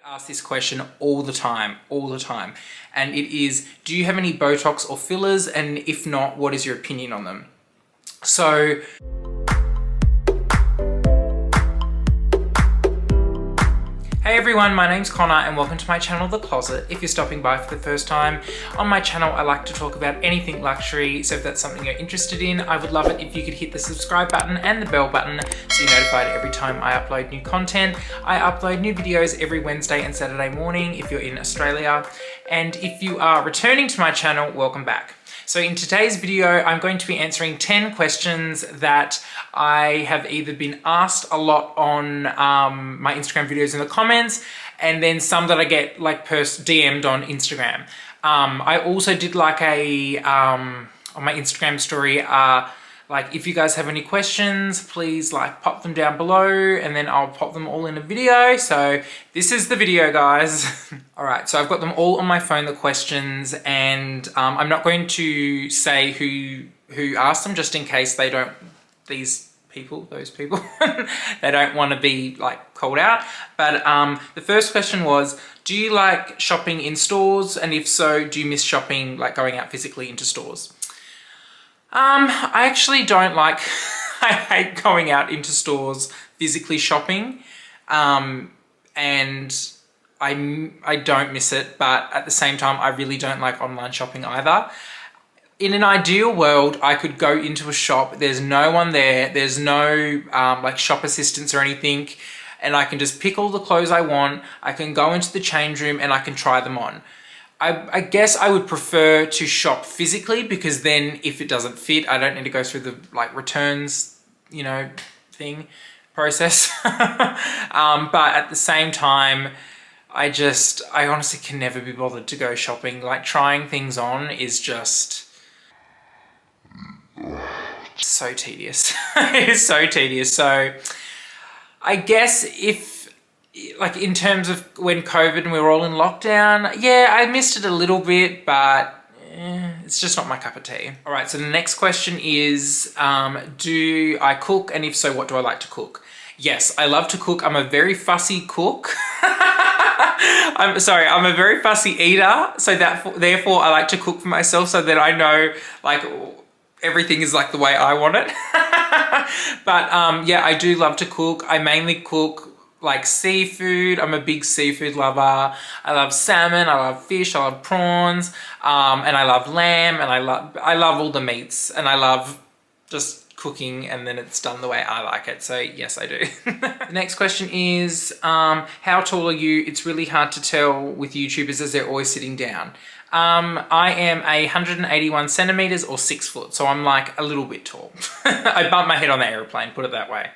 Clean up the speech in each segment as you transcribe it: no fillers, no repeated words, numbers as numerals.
Ask this question all the time, and it is, do you have any Botox or fillers, and if not, what is your opinion on them? So hey everyone, my name's Connor and welcome to my channel, The Closet. If you're stopping by for the first time, on my channel I like to talk about anything luxury, so if that's something you're interested in, I would love it if you could hit the subscribe button and the bell button so you're notified every time I upload new content. I upload new videos every Wednesday and Saturday morning if you're in Australia, and if you are returning to my channel, welcome back. So in today's video, I'm going to be answering 10 questions that I have either been asked a lot on my Instagram videos in the comments, and then some that I get like DM'd on Instagram. I also did like on my Instagram story, like if you guys have any questions, please like pop them down below and then I'll pop them all in a video. So this is the video, guys. All right, so I've got them all on my phone, the questions, and I'm not going to say who asked them just in case they don't, those people, they don't want to be like called out. But the first question was, do you like shopping in stores? And if so, do you miss shopping, like going out physically into stores? I actually don't like, I hate going out into stores physically shopping, and I don't miss it, but at the same time, I really don't like online shopping either. In an ideal world, I could go into a shop, there's no one there, there's no like shop assistants or anything, and I can just pick all the clothes I want, I can go into the change room and I can try them on. I guess I would prefer to shop physically, because then if it doesn't fit, I don't need to go through the like returns, you know, process. But at the same time, I honestly can never be bothered to go shopping. Like trying things on is just so tedious. It is so tedious. So I guess like in terms of when COVID and we were all in lockdown, yeah, I missed it a little bit, but it's just not my cup of tea. All right, so the next question is, do I cook? And if so, what do I like to cook? Yes, I love to cook. I'm a very fussy cook. I'm a very fussy eater. So therefore I like to cook for myself so that I know like everything is like the way I want it. But yeah, I do love to cook. I mainly cook like seafood. I'm a big seafood lover. I love salmon, I love fish, I love prawns, and I love lamb, and I love all the meats, and I love just cooking and then it's done the way I like it. So yes, I do. The next question is, how tall are you? It's really hard to tell with YouTubers as they're always sitting down. I am 181 centimeters or 6 foot, so I'm like a little bit tall. I bumped my head on the airplane, put it that way.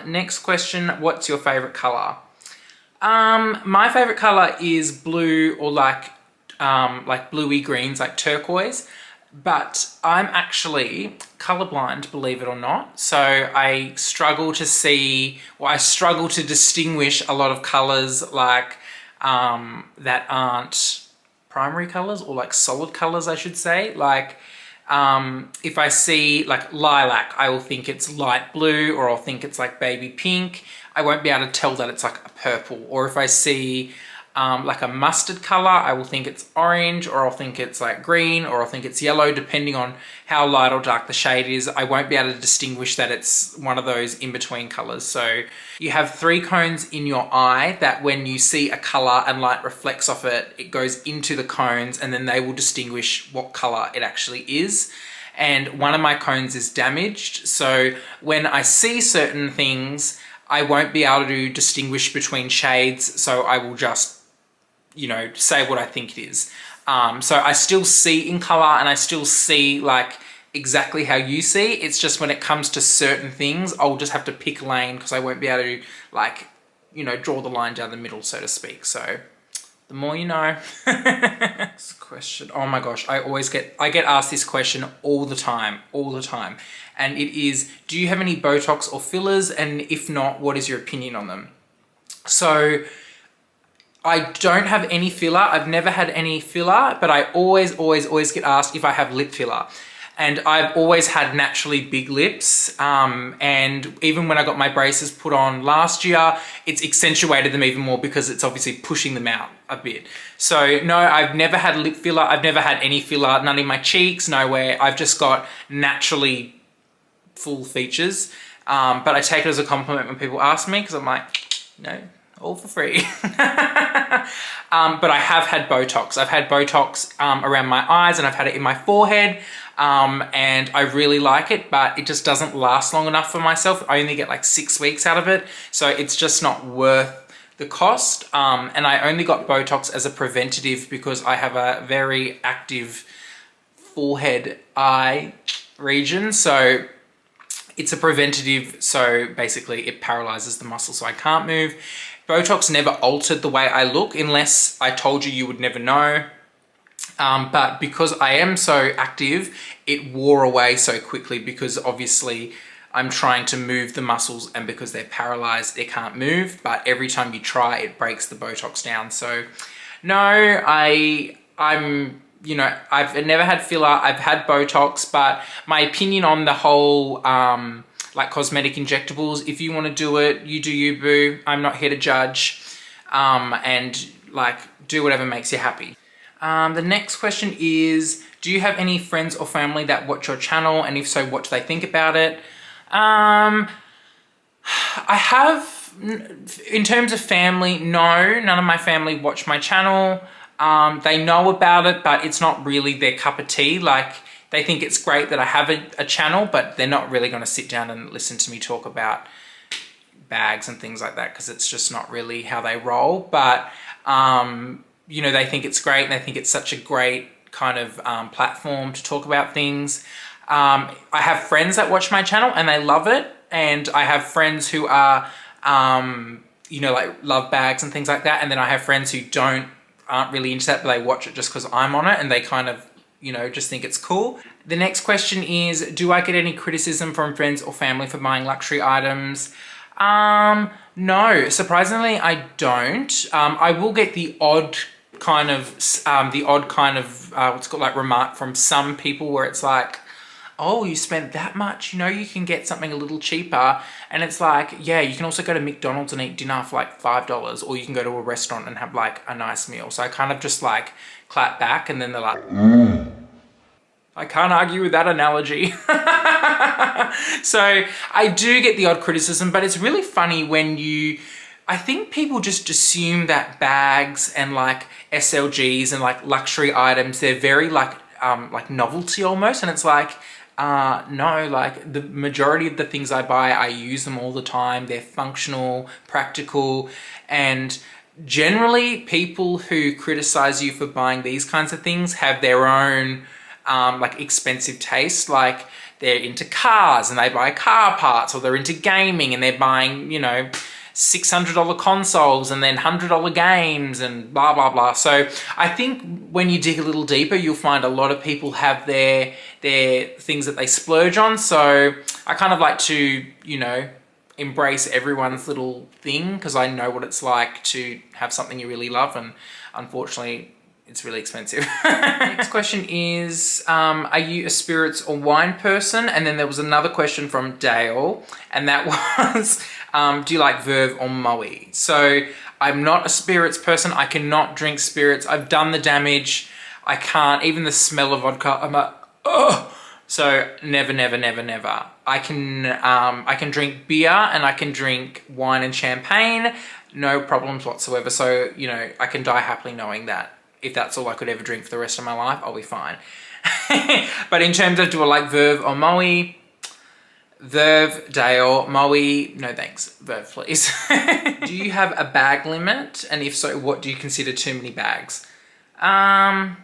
Next question, what's your favorite color? My favorite color is blue, or like bluey greens, like turquoise, but I'm actually colorblind, believe it or not. So I struggle to distinguish a lot of colors like, that aren't primary colors, or like solid colors, I should say. Like, if I see like lilac, I will think it's light blue, or I'll think it's like baby pink. I won't be able to tell that it's like a purple. Or if I see like a mustard color, I will think it's orange, or I'll think it's like green, or I'll think it's yellow, depending on how light or dark the shade is. I won't be able to distinguish that it's one of those in-between colors. So you have 3 cones in your eye that when you see a color and light reflects off it, it goes into the cones, and then they will distinguish what color it actually is. And one of my cones is damaged. So when I see certain things, I won't be able to distinguish between shades. So I will just, you know, say what I think it is. So I still see in color, and I still see like exactly how you see. It's just when it comes to certain things, I'll just have to pick a lane, because I won't be able to like, you know, draw the line down the middle, so to speak. So the more you know. Next question. Oh my gosh, I get asked this question all the time. And it is, do you have any Botox or fillers? And if not, what is your opinion on them? So I don't have any filler. I've never had any filler, but I always get asked if I have lip filler. And I've always had naturally big lips. And even when I got my braces put on last year, it's accentuated them even more because it's obviously pushing them out a bit. So no, I've never had lip filler. I've never had any filler, none in my cheeks, nowhere. I've just got naturally full features. But I take it as a compliment when people ask me, because I'm like, no, all for free. But I have had Botox. I've had Botox around my eyes, and I've had it in my forehead. And I really like it, but it just doesn't last long enough for myself. I only get like 6 weeks out of it. So it's just not worth the cost. And I only got Botox as a preventative because I have a very active forehead eye region. So it's a preventative. So basically it paralyzes the muscle so I can't move. Botox never altered the way I look unless I told you would never know. But because I am so active, it wore away so quickly because obviously I'm trying to move the muscles, and because they're paralyzed, they can't move. But every time you try, it breaks the Botox down. So no, I'm, you know, I've never had filler. I've had Botox, but my opinion on the whole, like cosmetic injectables, if you want to do it, you do you, boo. I'm not here to judge, and like do whatever makes you happy. The next question is, do you have any friends or family that watch your channel? And if so, what do they think about it? I have, in terms of family, no, none of my family watch my channel. They know about it, but it's not really their cup of tea. Like, they think it's great that I have a channel, but they're not really going to sit down and listen to me talk about bags and things like that, because it's just not really how they roll. But, you know, they think it's great, and they think it's such a great kind of platform to talk about things. I have friends that watch my channel and they love it. And I have friends who are, you know, like love bags and things like that. And then I have friends who aren't really into that, but they watch it just because I'm on it, and they kind of, you know, just think it's cool. The next question is, do I get any criticism from friends or family for buying luxury items? No, surprisingly, I don't. I will get the odd kind of, what's called like remark from some people where it's like, oh, you spent that much, you know, you can get something a little cheaper. And it's like, yeah, you can also go to McDonald's and eat dinner for like $5, or you can go to a restaurant and have like a nice meal. So I kind of just like clap back, and then they're like, I can't argue with that analogy. So I do get the odd criticism, but it's really funny when I think people just assume that bags and like SLGs and like luxury items, they're very like novelty almost. And it's like, no, like the majority of the things I buy, I use them all the time. They're functional, practical, and generally people who criticize you for buying these kinds of things have their own like expensive taste. Like they're into cars and they buy car parts, or they're into gaming and they're buying, you know, $600 consoles and then $100 games and blah, blah, blah. So I think when you dig a little deeper, you'll find a lot of people have their things that they splurge on. So I kind of like to, you know, embrace everyone's little thing, because I know what it's like to have something you really love, and unfortunately it's really expensive. Next question is, are you a spirits or wine person? And then there was another question from Dale, and that was, do you like Verve or Moe? So I'm not a spirits person. I cannot drink spirits. I've done the damage. I can't, even the smell of vodka, I'm like, oh. So never, never, never, never. I can drink beer and I can drink wine and champagne, no problems whatsoever. So, you know, I can die happily knowing that if that's all I could ever drink for the rest of my life, I'll be fine. But in terms of do I like Verve or Moe? Verve, Dale, Moe, no thanks. Verve, please. Do you have a bag limit? And if so, what do you consider too many bags? I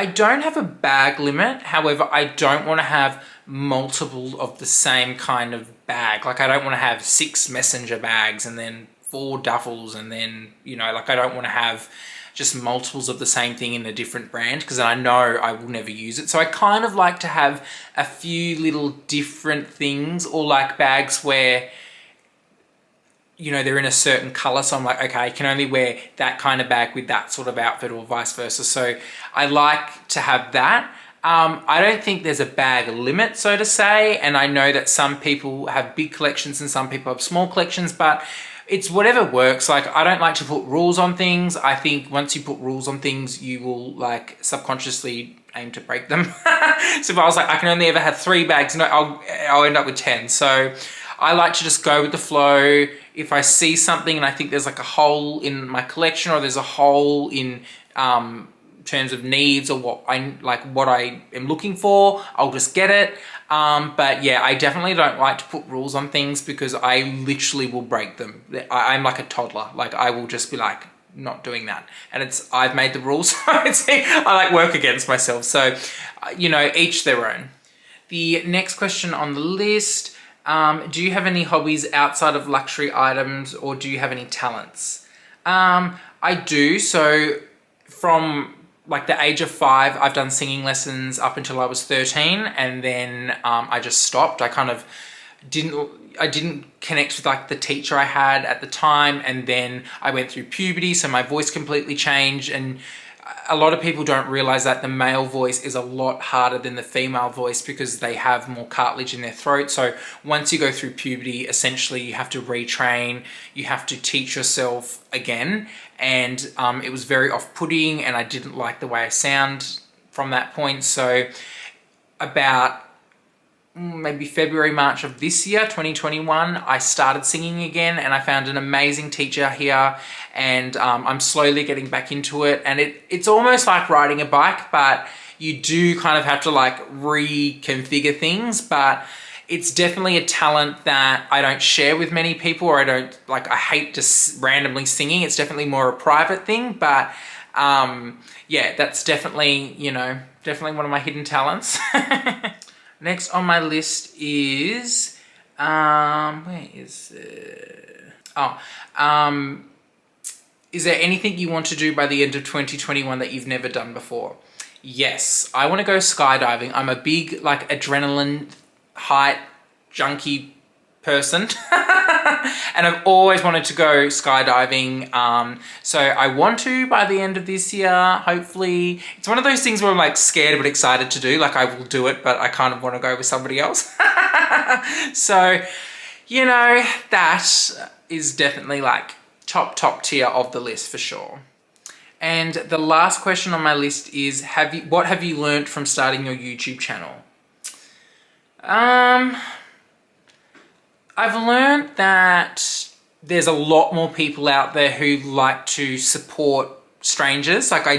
don't have a bag limit. However, I don't want to have multiple of the same kind of bag. Like I don't want to have 6 messenger bags and then 4 duffels, and then, you know, like I don't want to have just multiples of the same thing in a different brand, because I know I will never use it. So I kind of like to have a few little different things, or like bags where, you know, they're in a certain color. So I'm like, okay, I can only wear that kind of bag with that sort of outfit, or vice versa. So I like to have that. I don't think there's a bag limit, so to say, and I know that some people have big collections and some people have small collections, but it's whatever works. Like, I don't like to put rules on things. I think once you put rules on things, you will like subconsciously aim to break them. So if I was like, I can only ever have 3 bags, no, I'll end up with 10. So I like to just go with the flow. If I see something and I think there's like a hole in my collection, or there's a hole in terms of needs, or what I am looking for, I'll just get it. But yeah, I definitely don't like to put rules on things, because I literally will break them. I'm like a toddler. Like, I will just be like, not doing that. And I've made the rules. I like work against myself. So, you know, each their own. The next question on the list, do you have any hobbies outside of luxury items, or do you have any talents? I do. So from like the age of 5, I've done singing lessons up until I was 13. And then I just stopped. I kind of didn't connect with like the teacher I had at the time, and then I went through puberty, so my voice completely changed. And a lot of people don't realize that the male voice is a lot harder than the female voice, because they have more cartilage in their throat. So once you go through puberty, essentially you have to retrain, you have to teach yourself again. And it was very off-putting, and I didn't like the way I sound from that point. So about maybe February, March of this year, 2021, I started singing again, and I found an amazing teacher here, and I'm slowly getting back into it. And it's almost like riding a bike, but you do kind of have to like reconfigure things. But it's definitely a talent that I don't share with many people, or I hate just randomly singing. It's definitely more a private thing, but yeah, that's definitely, you know, definitely one of my hidden talents. Next on my list is, where is it? Is there anything you want to do by the end of 2021 that you've never done before? Yes, I want to go skydiving. I'm a big like adrenaline height junkie person. And I've always wanted to go skydiving. So I want to by the end of this year, hopefully. It's one of those things where I'm like scared but excited to do. Like, I will do it, but I kind of want to go with somebody else. So, you know, that is definitely like top tier of the list for sure. And the last question on my list is, what have you learned from starting your YouTube channel? I've learned that there's a lot more people out there who like to support strangers. Like, I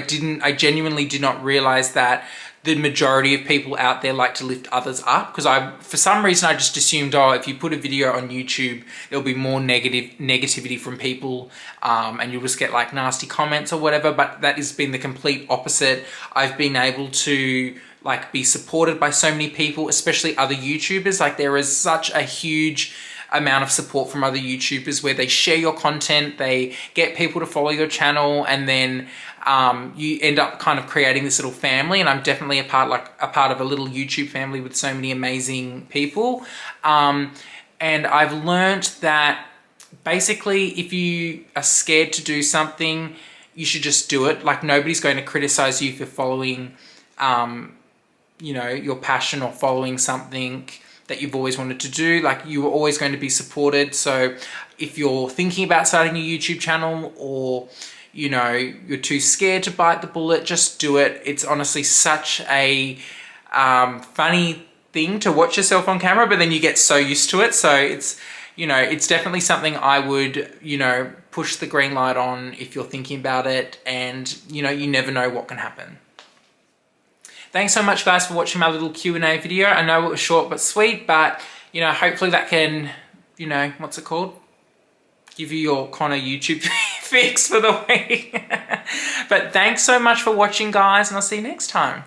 genuinely did not realize that the majority of people out there like to lift others up, because for some reason, I just assumed, oh, if you put a video on YouTube, there'll be more negativity from people, and you'll just get like nasty comments or whatever. But that has been the complete opposite. I've been able to like be supported by so many people, especially other YouTubers. Like, there is such a huge amount of support from other YouTubers where they share your content, they get people to follow your channel, and then you end up kind of creating this little family. And I'm definitely a part of a little YouTube family with so many amazing people. And I've learned that basically, if you are scared to do something, you should just do it. Like, nobody's going to criticize you for following you know, your passion, or following something that you've always wanted to do. Like, you are always going to be supported. So if you're thinking about starting a YouTube channel, or, you know, you're too scared to bite the bullet, just do it. It's honestly such a funny thing to watch yourself on camera, but then you get so used to it. So it's, you know, it's definitely something I would, you know, push the green light on if you're thinking about it. And, you know, you never know what can happen. Thanks so much, guys, for watching my little Q&A video. I know it was short but sweet, but, you know, hopefully that can, you know, what's it called? Give you your Connor YouTube fix for the week. But thanks so much for watching, guys, and I'll see you next time.